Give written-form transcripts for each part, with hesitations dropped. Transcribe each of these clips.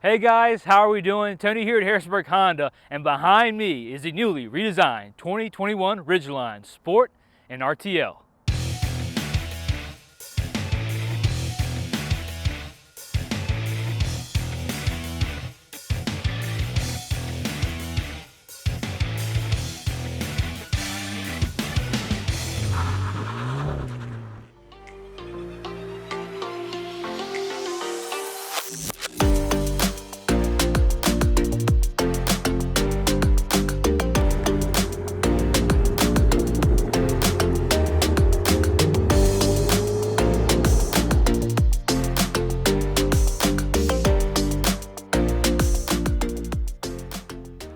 Hey guys, how are we doing? Tony here at Harrisburg Honda, and behind me is the newly redesigned 2021 Ridgeline Sport and RTL.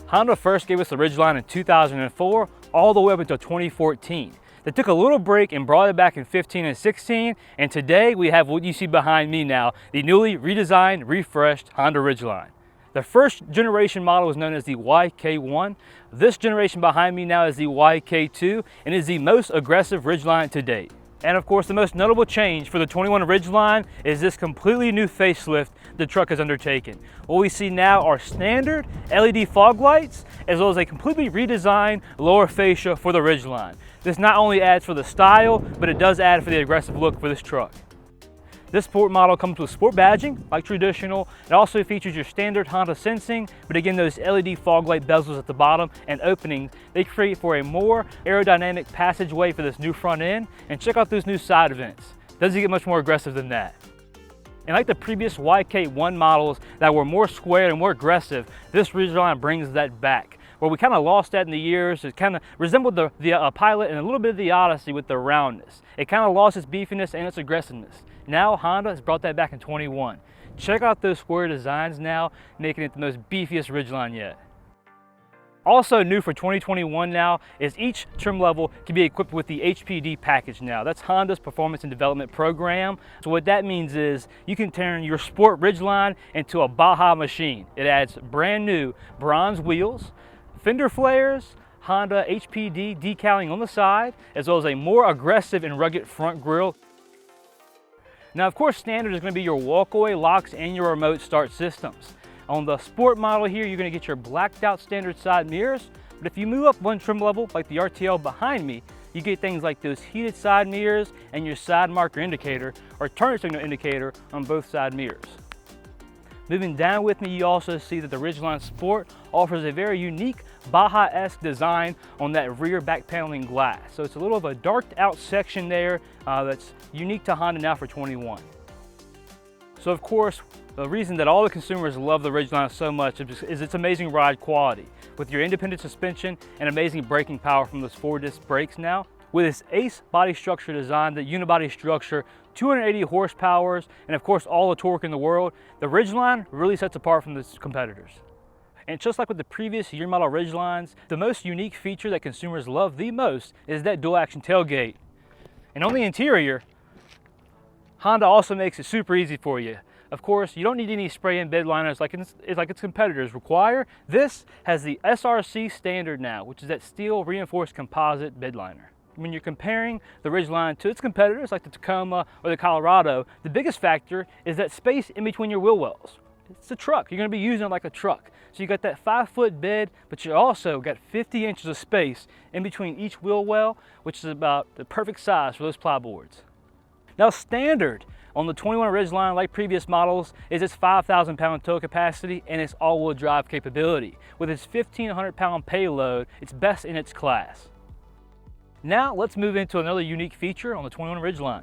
Honda first gave us the Ridgeline in 2004 all the way up until 2014. They took a little break and brought it back in 15 and 16, and today we have what you see behind me now, the newly redesigned, refreshed Honda Ridgeline. The first generation model was known as the YK1. This generation behind me now is the YK2 and is the most aggressive Ridgeline to date. And of course, the most notable change for the 21 Ridgeline is this completely new facelift the truck has undertaken. What we see now are standard LED fog lights, as well as a completely redesigned lower fascia for the Ridgeline. This not only adds for the style, but it does add for the aggressive look for this truck. This sport model comes with sport badging, like traditional. It also features your standard Honda sensing, but again, those LED fog light bezels at the bottom and openings, they create for a more aerodynamic passageway for this new front end. And check out those new side vents. Doesn't get much more aggressive than that. And like the previous YK1 models that were more square and more aggressive, this Ridgeline brings that back. Where we kind of lost that in the years, it kind of resembled the Pilot and a little bit of the Odyssey with the roundness. It kind of lost its beefiness and its aggressiveness. Now Honda has brought that back in 21. Check out those square designs now, making it the most beefiest Ridgeline yet. Also new for 2021 now is each trim level can be equipped with the HPD package now. That's Honda's Performance and Development Program. So what that means is you can turn your sport Ridgeline into a Baja machine. It adds brand new bronze wheels, fender flares, Honda HPD decaling on the side, as well as a more aggressive and rugged front grille. Now, of course, standard is going to be your walkaway locks and your remote start systems. On the sport model here, you're going to get your blacked out standard side mirrors, but if you move up one trim level, like the RTL behind me, you get things like those heated side mirrors and your side marker indicator or turn signal indicator on both side mirrors. Moving down with me, you also see that the Ridgeline Sport offers a very unique Baja-esque design on that rear back paneling glass. So it's a little of a darked out section there that's unique to Honda now for 21. So of course, the reason that all the consumers love the Ridgeline so much is its amazing ride quality. With your independent suspension and amazing braking power from those 4-disc brakes now. With its ACE body structure design, the unibody structure, 280 horsepower, and of course all the torque in the world, the Ridgeline really sets apart from its competitors. And just like with the previous year model Ridgelines, the most unique feature that consumers love the most is that dual action tailgate. And on the interior, Honda also makes it super easy for you. Of course, you don't need any spray-in bed liners like its competitors require. This has the SRC standard now, which is that steel reinforced composite bed liner. When you're comparing the Ridgeline to its competitors like the Tacoma or the Colorado, the biggest factor is that space in between your wheel wells. It's a truck. You're going to be using it like a truck. So you got that 5-foot bed, but you also got 50 inches of space in between each wheel well, which is about the perfect size for those plyboards. Now standard on the 21 Ridgeline, like previous models, is its 5,000 pound tow capacity and its all-wheel drive capability. With its 1,500 pound payload, it's best in its class. Now let's move into another unique feature on the 21 Ridgeline.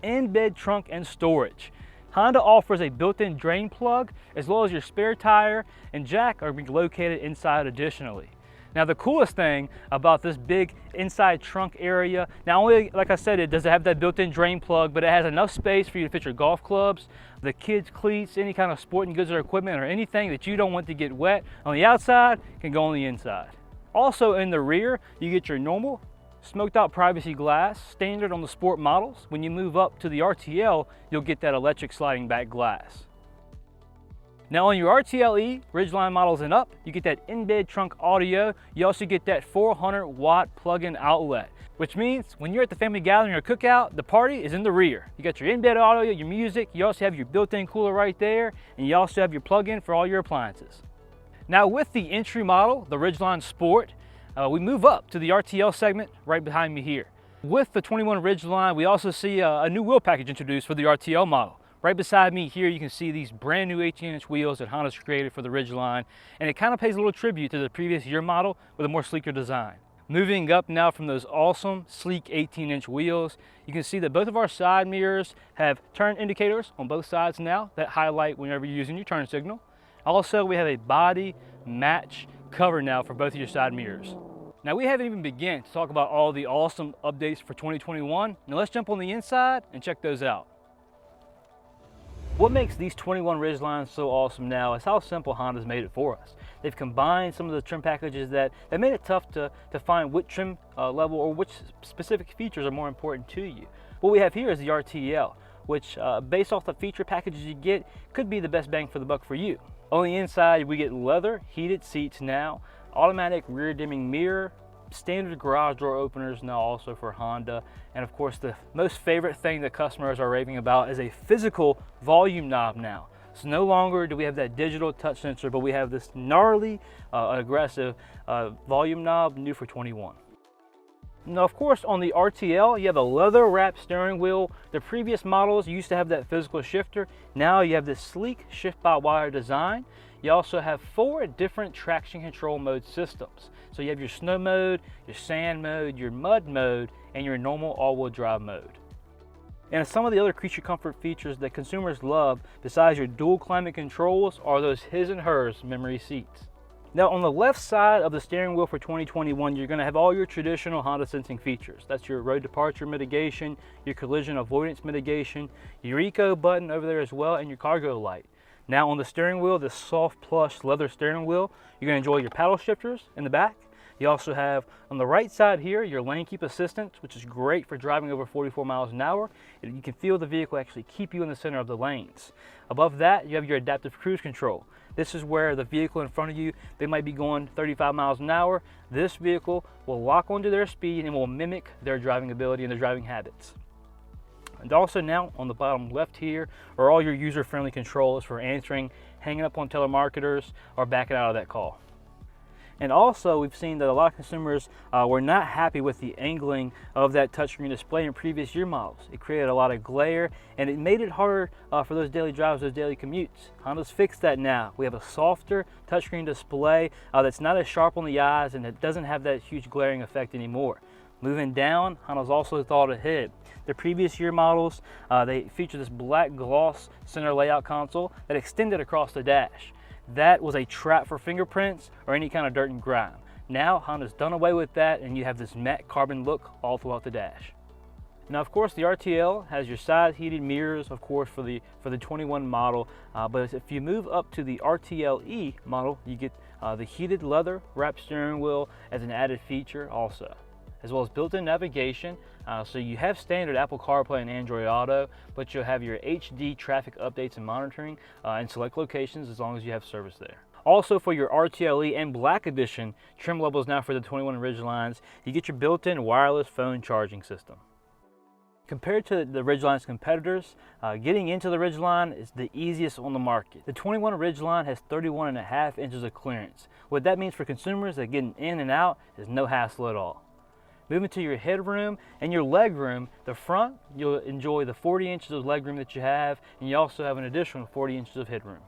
In-bed trunk and storage. Honda offers a built-in drain plug as well as your spare tire and jack are being located inside additionally. Now the coolest thing about this big inside trunk area, not only, like I said, it does have that built-in drain plug, but it has enough space for you to fit your golf clubs, the kids' cleats, any kind of sporting goods or equipment or anything that you don't want to get wet on the outside can go on the inside. Also in the rear, you get your normal smoked out privacy glass, standard on the sport models. When you move up to the RTL, you'll get that electric sliding back glass. Now on your RTLE Ridgeline models and up, you get that in-bed trunk audio. You also get that 400 watt plug-in outlet, which means when you're at the family gathering or cookout, the party is in the rear. You got your in-bed audio, your music, you also have your built-in cooler right there, and you also have your plug-in for all your appliances. Now with the entry model, the Ridgeline Sport, we move up to the RTL segment right behind me here. With the 21 Ridgeline, we also see a new wheel package introduced for the RTL model. Right beside me here, you can see these brand new 18-inch wheels that Honda's created for the Ridgeline, and it kind of pays a little tribute to the previous year model with a more sleeker design. Moving up now from those awesome, sleek 18-inch wheels, you can see that both of our side mirrors have turn indicators on both sides now that highlight whenever you're using your turn signal. Also, we have a body match cover now for both of your side mirrors. Now, we haven't even begun to talk about all the awesome updates for 2021. Now let's jump on the inside and check those out. What makes these 21 Ridgelines so awesome now is how simple Honda's made it for us. They've combined some of the trim packages that made it tough to find which trim level or which specific features are more important to you. What we have here is the RTL, which based off the feature packages you get, could be the best bang for the buck for you. On the inside, we get leather heated seats now, automatic rear dimming mirror, standard garage door openers now also for Honda, and of course the most favorite thing that customers are raving about is a physical volume knob now. So no longer do we have that digital touch sensor, but we have this gnarly, aggressive volume knob new for 21. Now of course on the RTL you have a leather wrapped steering wheel. The previous models used to have that physical shifter. Now you have this sleek shift by wire design. You also have 4 different traction control mode systems. So you have your snow mode, your sand mode, your mud mode, and your normal all-wheel drive mode. And some of the other creature comfort features that consumers love besides your dual climate controls are those his and hers memory seats. Now on the left side of the steering wheel for 2021, you're going to have all your traditional Honda sensing features. That's your road departure mitigation, your collision avoidance mitigation, your eco button over there as well, and your cargo light. Now on the steering wheel, this soft plush leather steering wheel, you're going to enjoy your paddle shifters in the back. You also have on the right side here your lane keep assistance, which is great for driving over 44 miles an hour. You can feel the vehicle actually keep you in the center of the lanes. Above that, you have your adaptive cruise control. This is where the vehicle in front of you, they might be going 35 miles an hour. This vehicle will lock onto their speed and will mimic their driving ability and their driving habits. And also now on the bottom left here are all your user-friendly controls for answering, hanging up on telemarketers, or backing out of that call. And also we've seen that a lot of consumers were not happy with the angling of that touchscreen display in previous year models. It created a lot of glare and it made it harder for those daily drives, those daily commutes. Honda's fixed that now. We have a softer touchscreen display that's not as sharp on the eyes and it doesn't have that huge glaring effect anymore. Moving down, Honda's also thought ahead. The previous year models, they feature this black gloss center layout console that extended across the dash. That was a trap for fingerprints or any kind of dirt and grime. Now Honda's done away with that and you have this matte carbon look all throughout the dash. Now of course the RTL has your side heated mirrors of course for the 21 model, but if you move up to the RTLE model you get the heated leather wrapped steering wheel as an added feature also, as well as built-in navigation. So you have standard Apple CarPlay and Android Auto, but you'll have your HD traffic updates and monitoring in select locations as long as you have service there. Also for your RTLE and Black Edition trim levels now for the 21 Ridgelines, you get your built-in wireless phone charging system. Compared to the Ridgeline's competitors, getting into the Ridgeline is the easiest on the market. The 21 Ridgeline has 31.5 inches of clearance. What that means for consumers that getting in and out is no hassle at all. Moving to your headroom and your legroom, the front, you'll enjoy the 40 inches of legroom that you have, and you also have an additional 40 inches of headroom.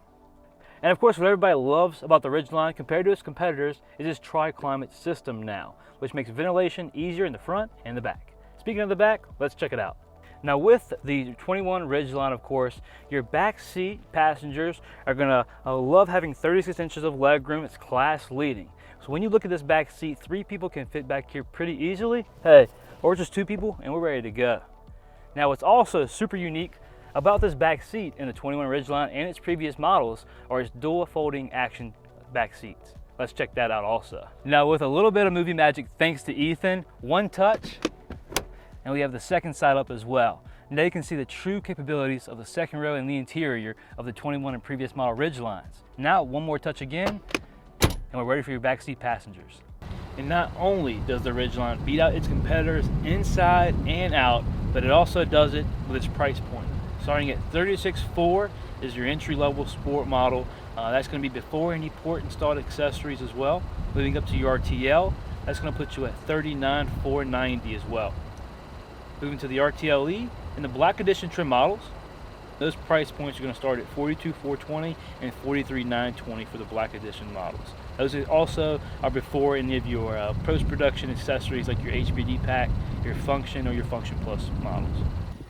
And of course, what everybody loves about the Ridgeline compared to its competitors is this tri-climate system now, which makes ventilation easier in the front and the back. Speaking of the back, let's check it out. Now with the 21 Ridgeline, of course, your back seat passengers are gonna love having 36 inches of legroom. It's class leading. So when you look at this back seat, 3 people can fit back here pretty easily. Hey, or just 2 people and we're ready to go. Now what's also super unique about this back seat in the 21 Ridgeline and its previous models are its dual folding action back seats. Let's check that out also. Now with a little bit of movie magic thanks to Ethan, one touch, and we have the second side up as well. Now you can see the true capabilities of the second row and the interior of the 21 and previous model Ridgelines. Now one more touch again, and we're ready for your backseat passengers. And not only does the Ridgeline beat out its competitors inside and out, but it also does it with its price point. Starting at $36,400 is your entry-level sport model. That's going to be before any port installed accessories as well. Moving up to your RTL, that's going to put you at $39,490 as well. Moving to the RTLE and the Black Edition trim models, those price points are going to start at $42,420 and $43,920 for the Black Edition models. Those also are before any of your post-production accessories like your HBD pack, your Function, or your Function Plus models.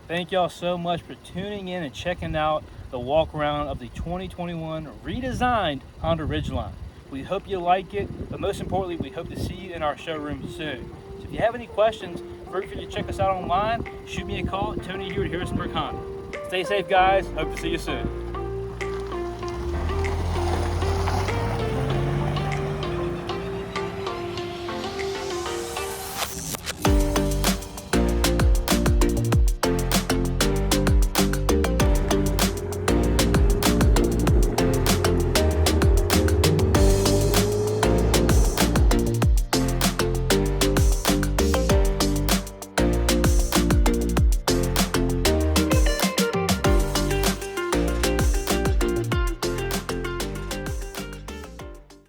Thank y'all so much for tuning in and checking out the walk around of the 2021 redesigned Honda Ridgeline. We hope you like it, but most importantly, we hope to see you in our showroom soon. So if you have any questions, feel free to check us out online. Shoot me a call, Tony here at Harrisonburg Honda. Stay safe, guys. Hope to see you soon.